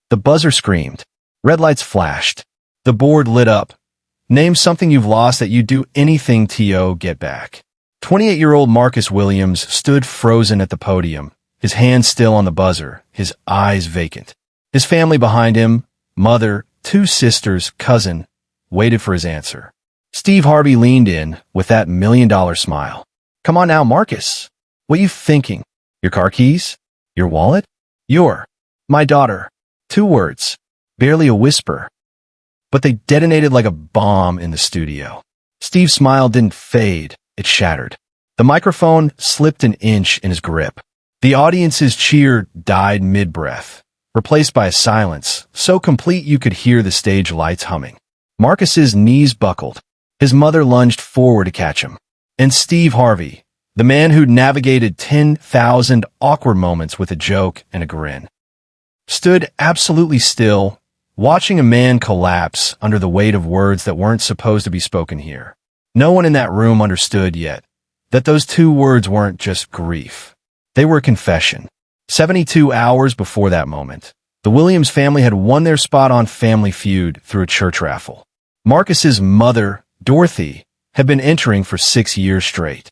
The buzzer screamed. Red lights flashed. The board lit up. Name something you've lost that you'd do anything to get back. 28-year-old Marcus Williams stood frozen at the podium, his hand still on the buzzer, his eyes vacant. His family behind him, mother, 2 sisters, cousin, waited for his answer. Steve Harvey leaned in with that million-dollar smile. Come on now, Marcus. What you thinking? Your car keys? Your wallet? My daughter. 2 words. Barely a whisper. But they detonated like a bomb in the studio. Steve's smile didn't fade, it shattered. The microphone slipped an inch in his grip. The audience's cheer died mid-breath, replaced by a silence so complete you could hear the stage lights humming. Marcus's knees buckled. His mother lunged forward to catch him. And Steve Harvey, the man who'd navigated 10,000 awkward moments with a joke and a grin, stood absolutely still, watching a man collapse under the weight of words that weren't supposed to be spoken here. No one in that room understood yet that those 2 words weren't just grief. They were a confession. 72 hours before that moment, the Williams family had won their spot on Family Feud through a church raffle. Marcus's mother, Dorothy, had been entering for 6 years straight.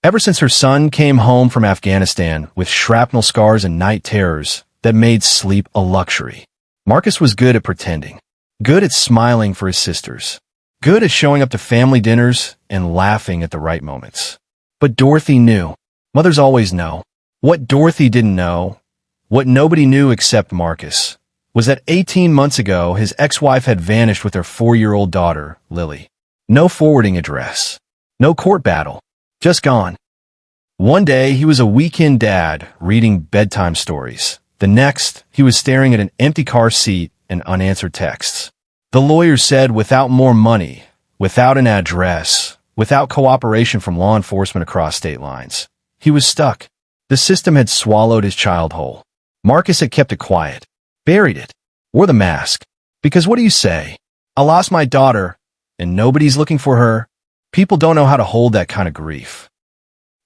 Ever since her son came home from Afghanistan with shrapnel scars and night terrors that made sleep a luxury. Marcus was good at pretending, good at smiling for his sisters, good at showing up to family dinners and laughing at the right moments. But Dorothy knew. Mothers always know. What Dorothy didn't know, what nobody knew except Marcus, was that 18 months ago his ex-wife had vanished with their 4-year-old daughter, Lily. No forwarding address. No court battle. Just gone. One day he was a weekend dad reading bedtime stories. The next, he was staring at an empty car seat and unanswered texts. The lawyers said without more money, without an address, without cooperation from law enforcement across state lines, he was stuck. The system had swallowed his child whole. Marcus had kept it quiet, buried it, wore the mask. Because what do you say? I lost my daughter, and nobody's looking for her. People don't know how to hold that kind of grief.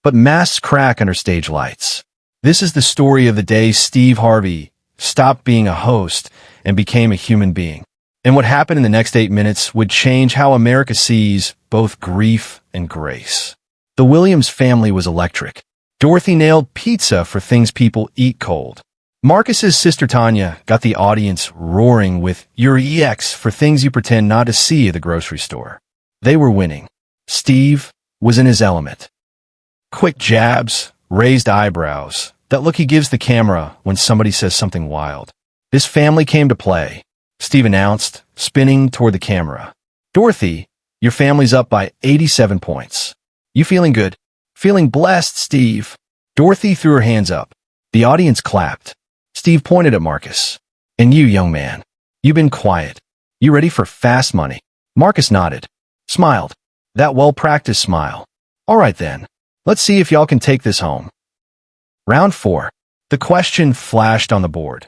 But masks crack under stage lights. This is the story of the day Steve Harvey stopped being a host and became a human being. And what happened in the next 8 minutes would change how America sees both grief and grace. The Williams family was electric. Dorothy nailed pizza for things people eat cold. Marcus's sister Tanya got the audience roaring with your EX for things you pretend not to see at the grocery store. They were winning. Steve was in his element. Quick jabs, raised eyebrows, that look he gives the camera when somebody says something wild. This family came to play, Steve announced, spinning toward the camera. Dorothy, your family's up by 87 points. You feeling good? Feeling blessed, Steve. Dorothy threw her hands up. The audience clapped. Steve pointed at Marcus. And you, young man, you've been quiet. You ready for fast money? Marcus nodded, smiled. That well-practiced smile. All right then. Let's see if y'all can take this home. Round 4. The question flashed on the board.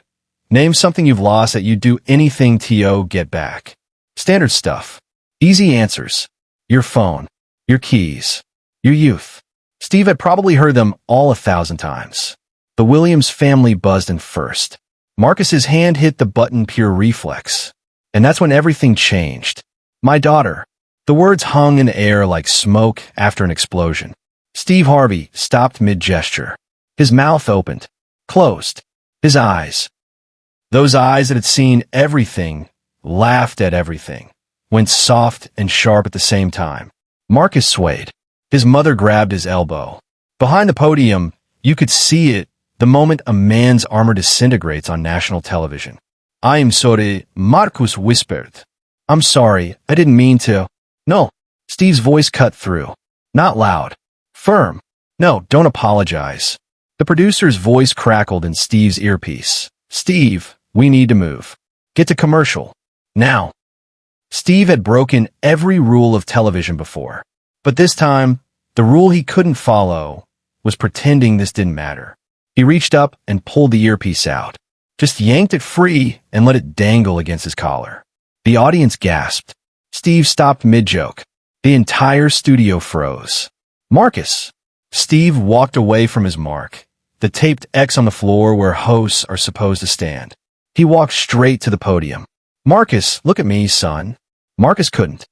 Name something you've lost that you'd do anything to get back. Standard stuff. Easy answers. Your phone. Your keys. Your youth. Steve had probably heard them all 1,000 times. The Williams family buzzed in first. Marcus's hand hit the button pure reflex. And that's when everything changed. My daughter. The words hung in the air like smoke after an explosion. Steve Harvey stopped mid-gesture. His mouth opened, closed. His eyes. Those eyes that had seen everything, laughed at everything, went soft and sharp at the same time. Marcus swayed. His mother grabbed his elbow. Behind the podium, you could see it the moment a man's armor disintegrates on national television. I'm sorry, Marcus whispered. I'm sorry, I didn't mean to. No. Steve's voice cut through. Not loud. Firm. No, don't apologize. The producer's voice crackled in Steve's earpiece. Steve, we need to move. Get to commercial. Now. Steve had broken every rule of television before. But this time, the rule he couldn't follow was pretending this didn't matter. He reached up and pulled the earpiece out. Just yanked it free and let it dangle against his collar. The audience gasped. Steve stopped mid-joke. The entire studio froze. Marcus. Steve walked away from his mark, the taped X on the floor where hosts are supposed to stand. He walked straight to the podium. "Marcus, look at me, son." Marcus couldn't.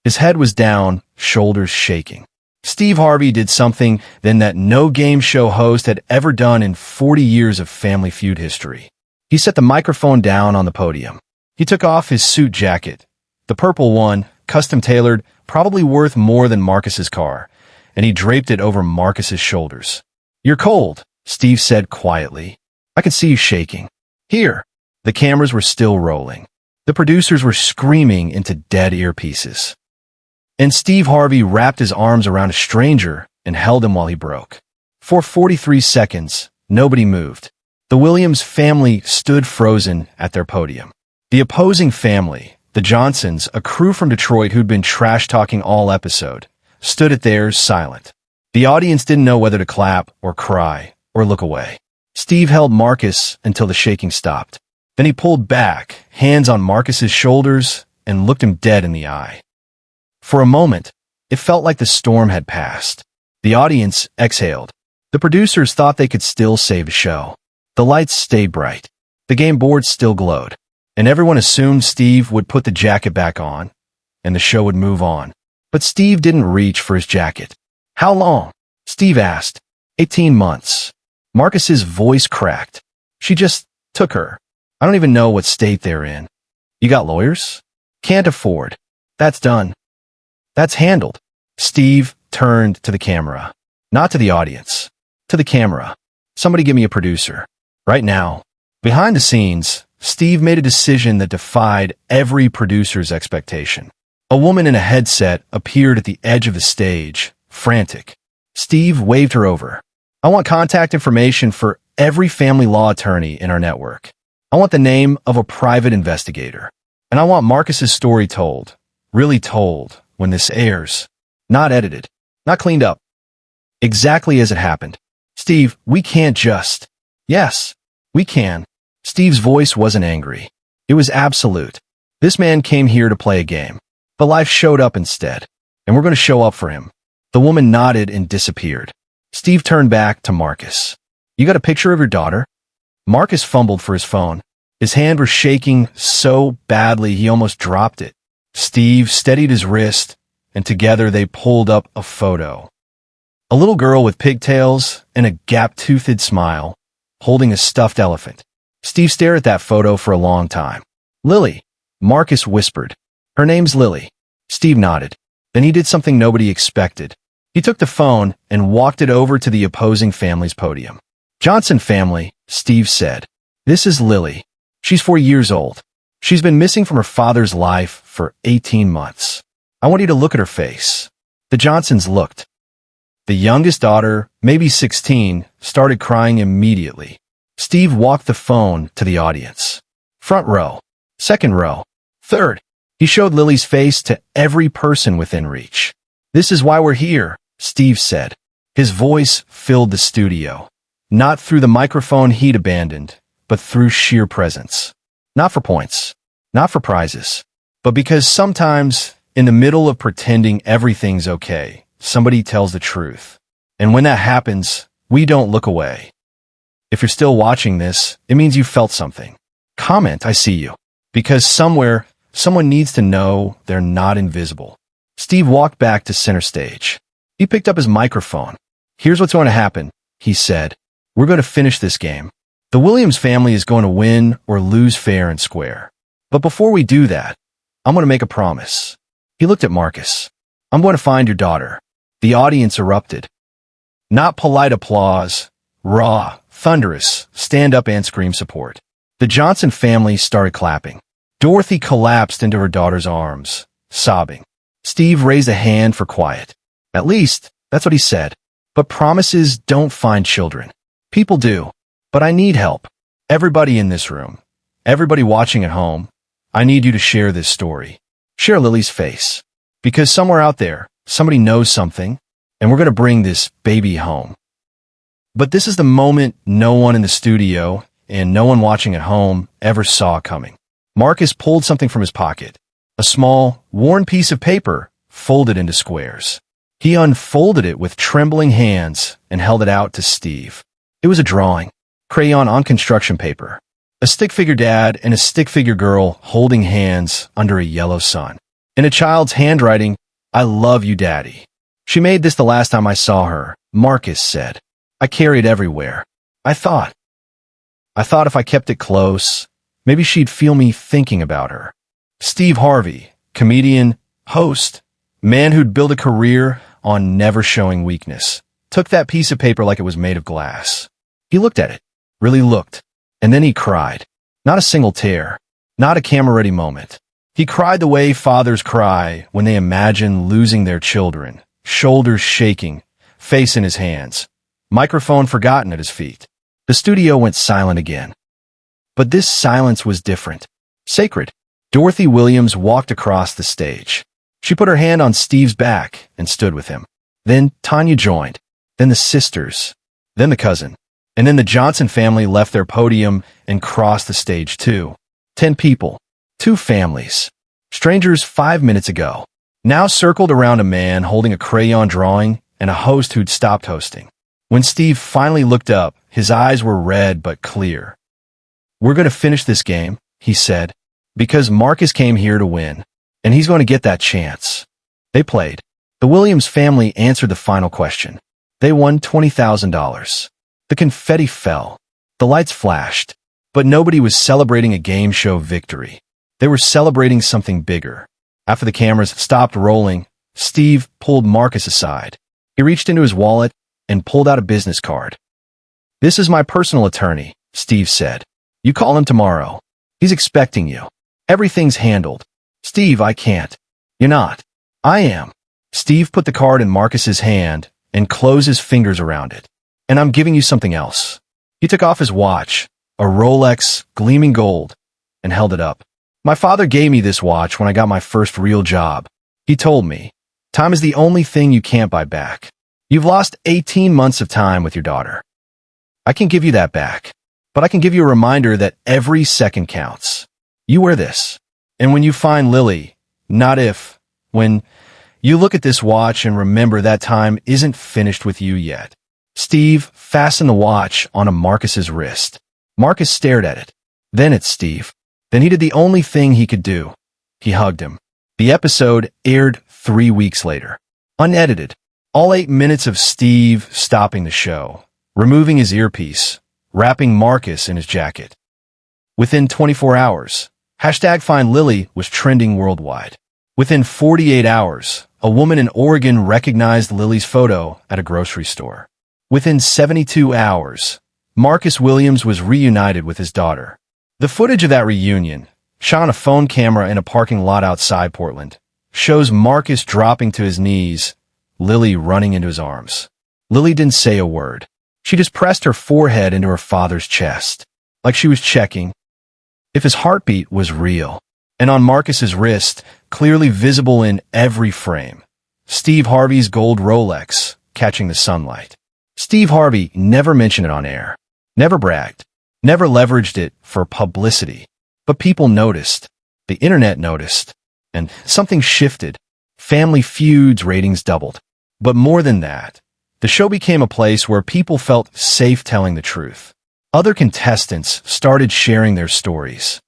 His head was down, shoulders shaking. Steve Harvey did something then that no game show host had ever done in 40 years of Family Feud history. He set the microphone down on the podium. He took off his suit jacket, the purple one, custom-tailored, probably worth more than Marcus's car, and he draped it over Marcus's shoulders. "You're cold," Steve said quietly. "I can see you shaking." "Here." The cameras were still rolling. The producers were screaming into dead earpieces. And Steve Harvey wrapped his arms around a stranger and held him while he broke. For 43 seconds, nobody moved. The Williams family stood frozen at their podium. The opposing family, the Johnsons, a crew from Detroit who'd been trash-talking all episode, stood at theirs silent. The audience didn't know whether to clap or cry or look away. Steve held Marcus until the shaking stopped. Then he pulled back, hands on Marcus's shoulders, and looked him dead in the eye. For a moment, it felt like the storm had passed. The audience exhaled. The producers thought they could still save the show. The lights stayed bright. The game board still glowed. And everyone assumed Steve would put the jacket back on, and the show would move on. But Steve didn't reach for his jacket. "How long?" Steve asked. 18 months. Marcus's voice cracked. "She just took her. I don't even know what state they're in." "You got lawyers?" "Can't afford." "That's done. That's handled." Steve turned to the camera. Not to the audience. To the camera. "Somebody give me a producer. Right now." Behind the scenes, Steve made a decision that defied every producer's expectation. A woman in a headset appeared at the edge of the stage, frantic. Steve waved her over. "I want contact information for every family law attorney in our network. I want the name of a private investigator. And I want Marcus's story told, really told, when this airs. Not edited. Not cleaned up. Exactly as it happened." "Steve, we can't just..." "Yes, we can." Steve's voice wasn't angry. It was absolute. "This man came here to play a game. But life showed up instead. And we're going to show up for him." The woman nodded and disappeared. Steve turned back to Marcus. "You got a picture of your daughter?" Marcus fumbled for his phone. His hand was shaking so badly he almost dropped it. Steve steadied his wrist, and together they pulled up a photo. A little girl with pigtails and a gap-toothed smile, holding a stuffed elephant. Steve stared at that photo for a long time. "Lily," Marcus whispered. "Her name's Lily." Steve nodded. Then he did something nobody expected. He took the phone and walked it over to the opposing family's podium. "Johnson family," Steve said. "This is Lily. She's 4 years old. She's been missing from her father's life for 18 months. I want you to look at her face." The Johnsons looked. The youngest daughter, maybe 16, started crying immediately. Steve walked the phone to the audience. "Front row. Second row. Third." He showed Lily's face to every person within reach. "This is why we're here," Steve said. His voice filled the studio. Not through the microphone he'd abandoned, but through sheer presence. Not for points. Not for prizes. But because sometimes, in the middle of pretending everything's okay, somebody tells the truth. And when that happens, we don't look away. If you're still watching this, it means you felt something. Comment, "I see you." Because somewhere, someone needs to know they're not invisible. Steve walked back to center stage. He picked up his microphone. "Here's what's going to happen," he said. "We're going to finish this game. The Williams family is going to win or lose fair and square. But before we do that, I'm going to make a promise." He looked at Marcus. "I'm going to find your daughter." The audience erupted. Not polite applause, raw, thunderous, stand-up and scream support. The Johnson family started clapping. Dorothy collapsed into her daughter's arms, sobbing. Steve raised a hand for quiet. At least, that's what he said. But promises don't find children. People do. But I need help. Everybody in this room. Everybody watching at home. I need you to share this story. Share Lily's face. Because somewhere out there, somebody knows something, and we're going to bring this baby home. But this is the moment no one in the studio and no one watching at home ever saw coming. Marcus pulled something from his pocket. A small, worn piece of paper, folded into squares. He unfolded it with trembling hands and held it out to Steve. It was a drawing. Crayon on construction paper. A stick-figure dad and a stick-figure girl holding hands under a yellow sun. In a child's handwriting, "I love you, Daddy." "She made this the last time I saw her," Marcus said. "I carry it everywhere. I thought if I kept it close, maybe she'd feel me thinking about her." Steve Harvey, comedian, host, man who'd built a career on never showing weakness, took that piece of paper like it was made of glass. He looked at it, really looked, and then he cried. Not a single tear, not a camera-ready moment. He cried the way fathers cry when they imagine losing their children, shoulders shaking, face in his hands, microphone forgotten at his feet. The studio went silent again. But this silence was different, sacred. Dorothy Williams walked across the stage. She put her hand on Steve's back and stood with him. Then Tanya joined, then the sisters, then the cousin, and then the Johnson family left their podium and crossed the stage too. 10 people, 2 families, strangers 5 minutes ago, now circled around a man holding a crayon drawing and a host who'd stopped hosting. When Steve finally looked up, his eyes were red but clear. "We're going to finish this game," he said, "because Marcus came here to win, and he's going to get that chance." They played. The Williams family answered the final question. They won $20,000. The confetti fell. The lights flashed. But nobody was celebrating a game show victory. They were celebrating something bigger. After the cameras stopped rolling, Steve pulled Marcus aside. He reached into his wallet and pulled out a business card. "This is my personal attorney," Steve said. "You call him tomorrow. He's expecting you. Everything's handled." "Steve, I can't." "You're not." "I am." Steve put the card in Marcus's hand and closed his fingers around it. "And I'm giving you something else." He took off his watch, a Rolex, gleaming gold, and held it up. "My father gave me this watch when I got my first real job. He told me, time is the only thing you can't buy back. You've lost 18 months of time with your daughter. I can give you that back, but I can give you a reminder that every second counts. You wear this, and when you find Lily, not if, when you look at this watch and remember that time isn't finished with you yet." Steve fastened the watch onto Marcus's wrist. Marcus stared at it, then at Steve. Then he did the only thing he could do. He hugged him. The episode aired 3 weeks later. Unedited. All 8 minutes of Steve stopping the show, removing his earpiece, wrapping Marcus in his jacket. Within 24 hours, #FindLily was trending worldwide. Within 48 hours, a woman in Oregon recognized Lily's photo at a grocery store. Within 72 hours, Marcus Williams was reunited with his daughter. The footage of that reunion, shot on a phone camera in a parking lot outside Portland, shows Marcus dropping to his knees, Lily running into his arms. Lily didn't say a word. She just pressed her forehead into her father's chest, like she was checking if his heartbeat was real. And on Marcus's wrist, clearly visible in every frame, Steve Harvey's gold Rolex catching the sunlight. Steve Harvey never mentioned it on air, never bragged, never leveraged it for publicity. But people noticed, the internet noticed, and something shifted. Family Feud's ratings doubled. But more than that, the show became a place where people felt safe telling the truth. Other contestants started sharing their stories.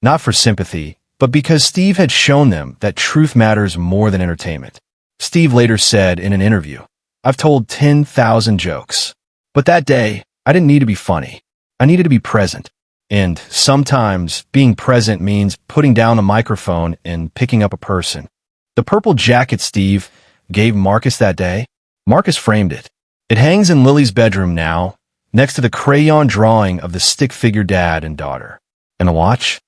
Not for sympathy, but because Steve had shown them that truth matters more than entertainment. Steve later said in an interview, "I've told 10,000 jokes. But that day, I didn't need to be funny. I needed to be present. And sometimes being present means putting down a microphone and picking up a person." The purple jacket Steve gave Marcus that day, Marcus framed it. It hangs in Lily's bedroom now, next to the crayon drawing of the stick-figure dad and daughter. And the watch?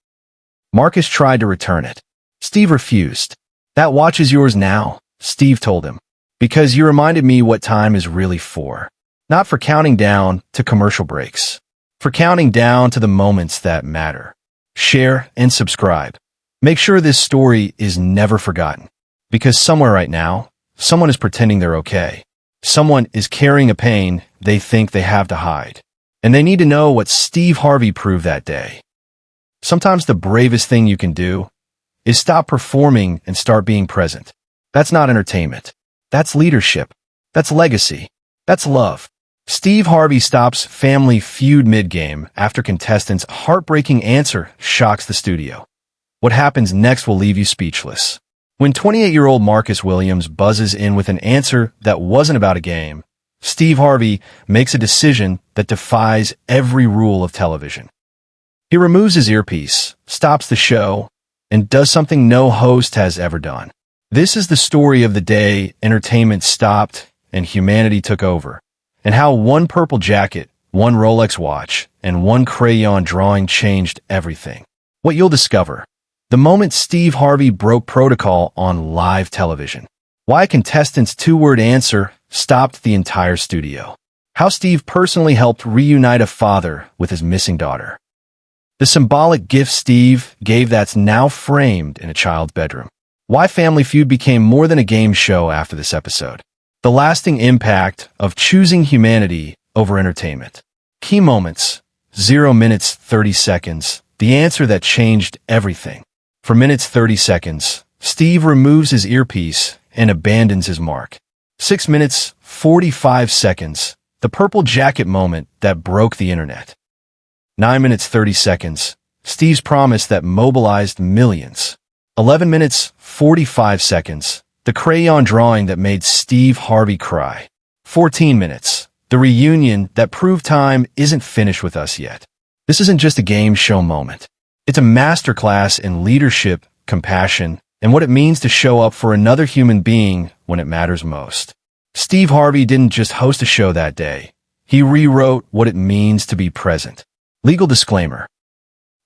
Marcus tried to return it. Steve refused. "That watch is yours now," Steve told him, "because you reminded me what time is really for. Not for counting down to commercial breaks. For counting down to the moments that matter." Share and subscribe. Make sure this story is never forgotten. Because somewhere right now, someone is pretending they're okay. Someone is carrying a pain they think they have to hide. And they need to know what Steve Harvey proved that day. Sometimes the bravest thing you can do is stop performing and start being present. That's not entertainment. That's leadership. That's legacy. That's love. Steve Harvey stops Family Feud mid-game after contestant's heartbreaking answer shocks the studio. What happens next will leave you speechless. When 28-year-old Marcus Williams buzzes in with an answer that wasn't about a game, Steve Harvey makes a decision that defies every rule of television. He removes his earpiece, stops the show, and does something no host has ever done. This is the story of the day entertainment stopped and humanity took over, and how one purple jacket, one Rolex watch, and one crayon drawing changed everything. What you'll discover: the moment Steve Harvey broke protocol on live television. Why a contestant's two-word answer stopped the entire studio. How Steve personally helped reunite a father with his missing daughter. The symbolic gift Steve gave that's now framed in a child's bedroom. Why Family Feud became more than a game show after this episode. The lasting impact of choosing humanity over entertainment. Key moments: 0 minutes 30 seconds, the answer that changed everything. For minutes 30 seconds, Steve removes his earpiece and abandons his mark. 6 minutes 45 seconds, the purple jacket moment that broke the internet. 9 minutes 30 seconds, Steve's promise that mobilized millions. 11 minutes 45 seconds, the crayon drawing that made Steve Harvey cry. 14 minutes, the reunion that proved time isn't finished with us yet. This isn't just a game show moment. It's a masterclass in leadership, compassion, and what it means to show up for another human being when it matters most. Steve Harvey didn't just host a show that day. He rewrote what it means to be present. Legal disclaimer.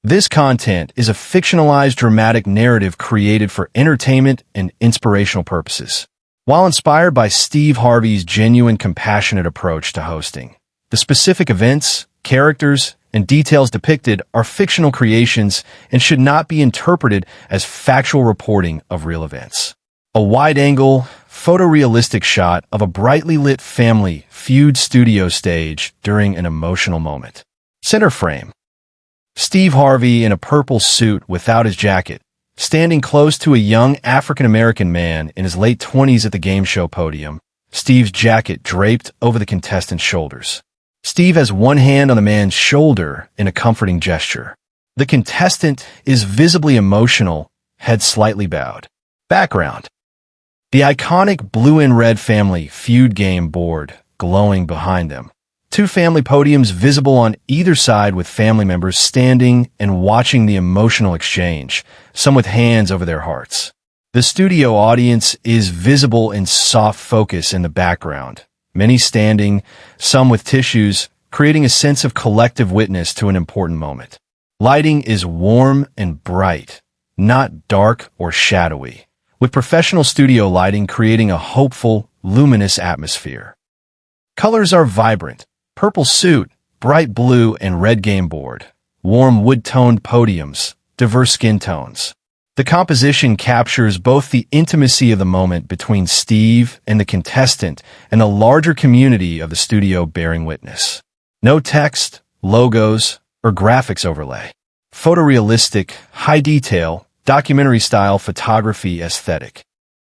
This content is a fictionalized dramatic narrative created for entertainment and inspirational purposes. While inspired by Steve Harvey's genuine, compassionate approach to hosting, the specific events, characters, and details depicted are fictional creations and should not be interpreted as factual reporting of real events. A wide-angle, photorealistic shot of a brightly lit Family Feud studio stage during an emotional moment. Center frame: Steve Harvey in a purple suit without his jacket, standing close to a young African-American man in his late 20s at the game show podium, Steve's jacket draped over the contestant's shoulders. Steve has one hand on the man's shoulder in a comforting gesture. The contestant is visibly emotional, head slightly bowed. Background: the iconic blue and red Family Feud game board glowing behind them. Two family podiums visible on either side with family members standing and watching the emotional exchange, some with hands over their hearts. The studio audience is visible in soft focus in the background, many standing, some with tissues, creating a sense of collective witness to an important moment. Lighting is warm and bright, not dark or shadowy, with professional studio lighting creating a hopeful, luminous atmosphere. Colors are vibrant: purple suit, bright blue and red game board, warm wood-toned podiums, diverse skin tones. The composition captures both the intimacy of the moment between Steve and the contestant and the larger community of the studio bearing witness. No text, logos, or graphics overlay. Photorealistic, high-detail, documentary-style photography aesthetic.